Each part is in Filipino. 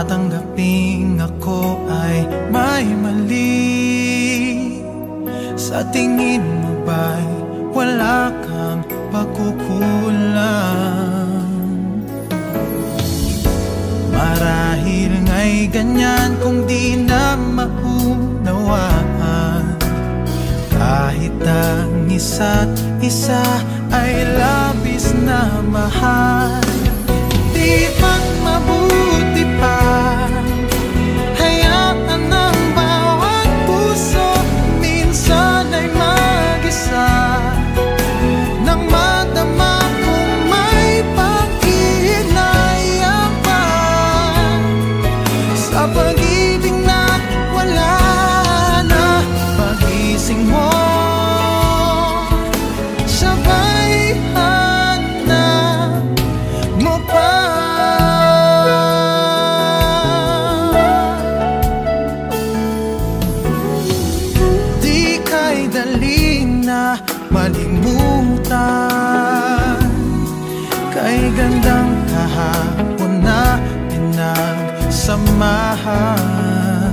tatanggaping ako ay may mali. Sa tingin mo ba'y wala kang pagkukulang? Marahil nga'y ganyan kung di na maunawaan. Kahit ang isa't isa ay labis na mahal, di ba't mabuti pa hayaan ang bawat puso minsan ay mag-isa, nang madama kung may pag-iinayang pa sa pag-ibig na wala na. Pagising mo sabay hanap mo pa. Di ka'y dali na malimutan, kay gandang kahapon na pinagsamahan.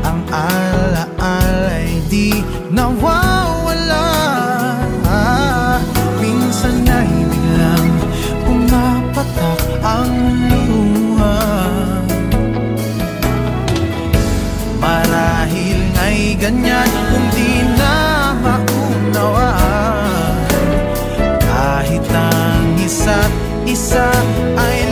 Ang ala-ala'y di nawawala, minsan ay biglang pumapatak ang luha. Marahil nga'y ganyan kung di na maunawaan. Kahit ang isa't isa ay